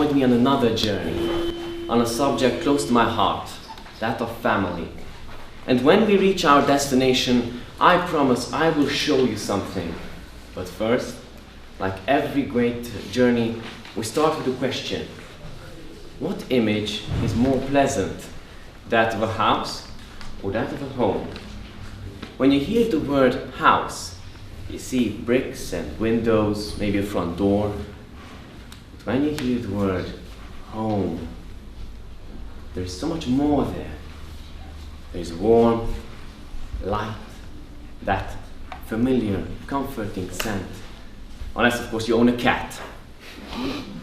joined me on another journey, on a subject close to my heart, that of family. And when we reach our destination, I promise I will show you something. But first, like every great journey, we start with a question. What image is more pleasant, that of a house or that of a home? When you hear the word house, you see bricks and windows, maybe a front door. But when you hear the word home, there's so much more there. There's warmth, light, that familiar, comforting scent. Unless, of course, you own a cat.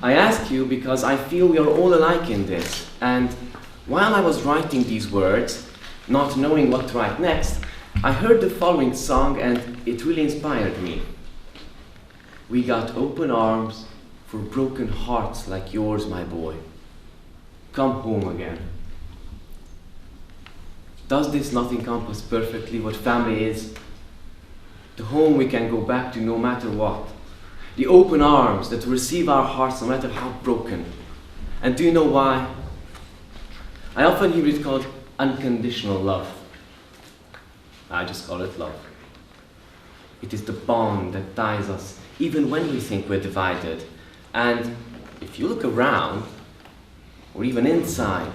I ask you because I feel we are all alike in this. And while I was writing these words, not knowing what to write next, I heard the following song and it really inspired me. We got open arms for broken hearts like yours, my boy. Come home again. Does this not encompass perfectly what family is? The home we can go back to no matter what. The open arms that receive our hearts no matter how broken. And do you know why? I often hear it called unconditional love. I just call it love. It is the bond that ties us even when we think we're divided. And if you look around, or even inside,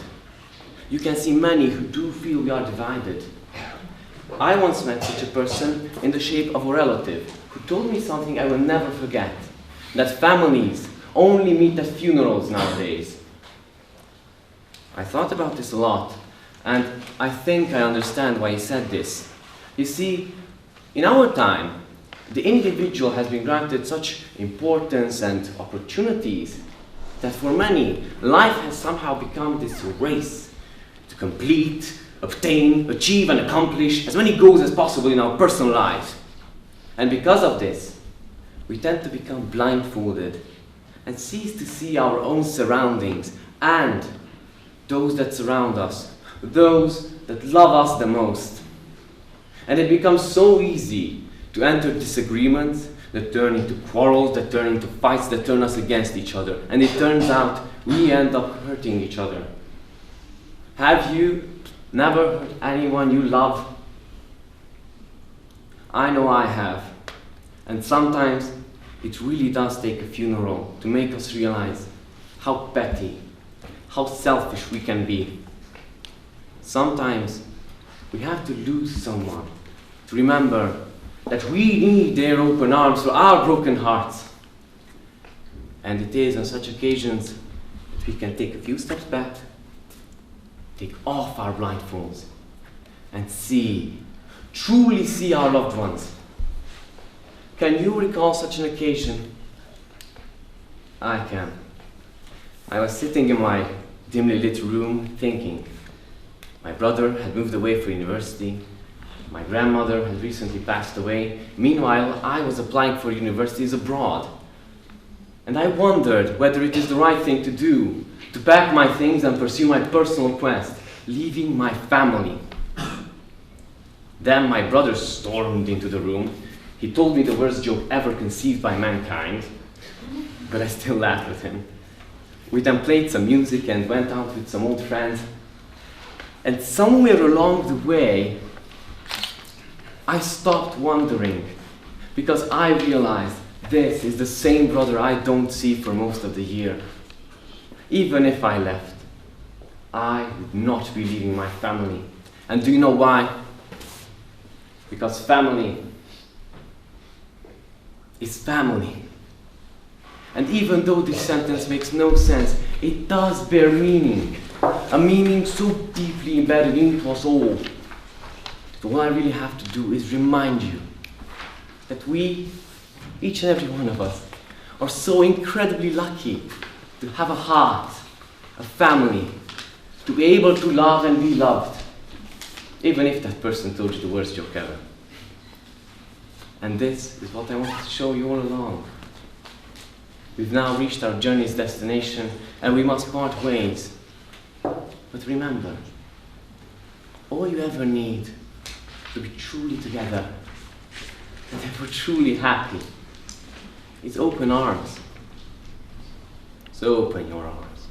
you can see many who do feel we are divided. I once met such a person in the shape of a relative who told me something I will never forget, that families only meet at funerals nowadays. I thought about this a lot, and I think I understand why he said this. You see, in our time, the individual has been granted such importance and opportunities that for many, life has somehow become this race to complete, obtain, achieve, and accomplish as many goals as possible in our personal lives. And because of this, we tend to become blindfolded and cease to see our own surroundings and those that surround us, those that love us the most. And it becomes so easy to enter disagreements that turn into quarrels, that turn into fights, that turn us against each other. And it turns out we end up hurting each other. Have you never hurt anyone you love? I know I have. And sometimes it really does take a funeral to make us realize how petty, how selfish we can be. Sometimes we have to lose someone to remember that we need their open arms for our broken hearts. And it is on such occasions that we can take a few steps back, take off our blindfolds, and see, truly see our loved ones. Can you recall such an occasion? I can. I was sitting in my dimly lit room thinking. My brother had moved away for university. My grandmother had recently passed away. Meanwhile, I was applying for universities abroad. And I wondered whether it is the right thing to do, to pack my things and pursue my personal quest, leaving my family. Then my brother stormed into the room. He told me the worst joke ever conceived by mankind, but I still laughed with him. We then played some music and went out with some old friends. And somewhere along the way, I stopped wondering, because I realized this is the same brother I don't see for most of the year. Even if I left, I would not be leaving my family. And do you know why? Because family is family. And even though this sentence makes no sense, it does bear meaning. A meaning so deeply embedded into us all. So all I really have to do is remind you that we, each and every one of us, are so incredibly lucky to have a heart, a family, to be able to love and be loved, even if that person told you the worst joke ever. And this is what I wanted to show you all along. We've now reached our journey's destination and we must part ways. But remember, all you ever need to be truly together and that we're truly happy is open arms. So open your arms.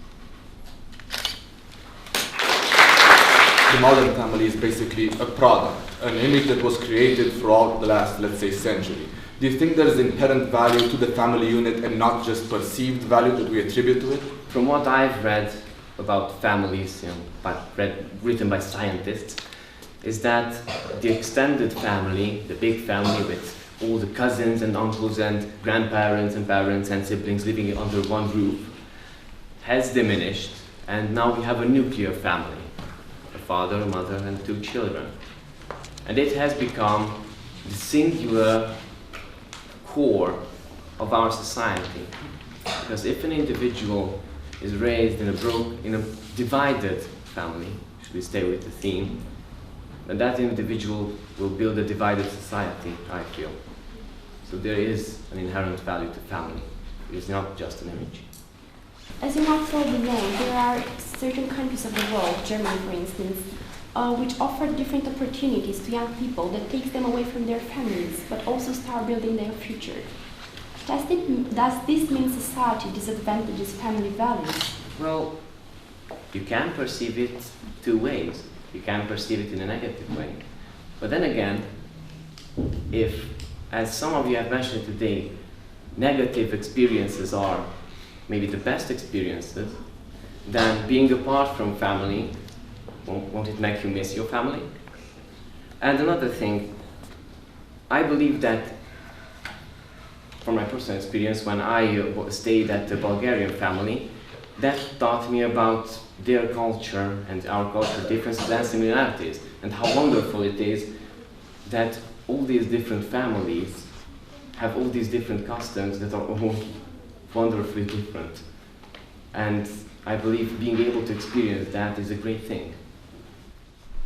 The modern family is basically a product, an image that was created throughout the last, let's say, century. Do you think there is inherent value to the family unit and not just perceived value that we attribute to it? From what I've read about families, written by scientists, is that the extended family, the big family with all the cousins and uncles and grandparents and parents and siblings living under one roof, has diminished, and now we have a nuclear family. Father, mother, and 2 children. And it has become the singular core of our society. Because if an individual is raised in a divided family, should we stay with the theme, then that individual will build a divided society, I feel. So there is an inherent value to family. It is not just an image. As you might probably know, there are certain countries of the world, Germany for instance, which offer different opportunities to young people that takes them away from their families, but also start building their future. Does this mean society disadvantages family values? Well, you can perceive it 2 ways. You can perceive it in a negative way. But then again, if, as some of you have mentioned today, negative experiences are maybe the best experiences, then being apart from family, won't it make you miss your family? And another thing, I believe that, from my personal experience, when I stayed at the Bulgarian family, that taught me about their culture and our culture differences and similarities, and how wonderful it is that all these different families have all these different customs that are all wonderfully different. And I believe being able to experience that is a great thing.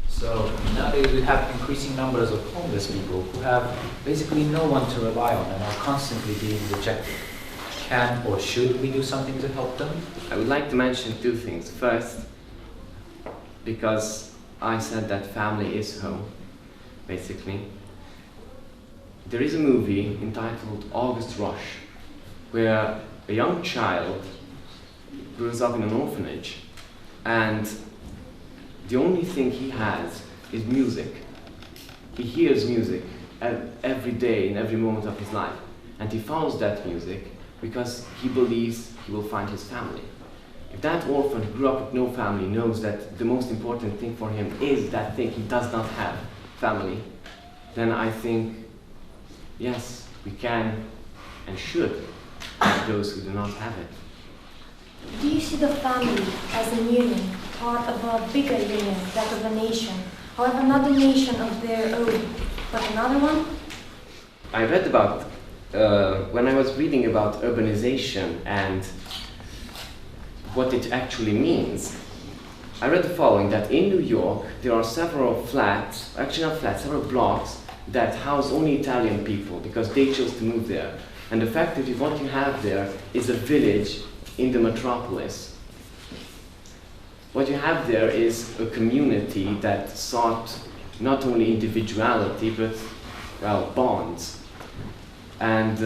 So nowadays we have increasing numbers of homeless people who have basically no one to rely on and are constantly being rejected. Can or should we do something to help them? I would like to mention 2 things. First, because I said that family is home, basically. There is a movie entitled August Rush, where a young child grows up in an orphanage, and the only thing he has is music. He hears music every day, in every moment of his life, and he follows that music because he believes he will find his family. If that orphan who grew up with no family knows that the most important thing for him is that thing he does not have, family, then I think, yes, we can and should help those who do not have it. Do you see the family as an unit, part of a bigger unit, that of a nation, however not a nation of their own, but another one? I read about, when I was reading about urbanization and what it actually means, I read the following, that in New York there are several flats, actually not flats, several blocks that house only Italian people because they chose to move there. And effectively what you have there is a village in the metropolis. What you have there is a community that sought not only individuality but, well, bonds. And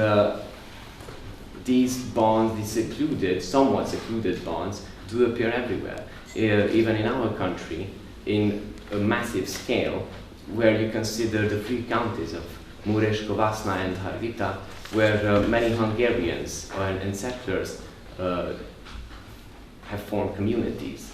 these bonds, these secluded, somewhat secluded bonds, do appear everywhere, even in our country, in a massive scale, where you consider the 3 counties of Mureș, Covasna and Harghita, where many Hungarians and settlers have formed communities.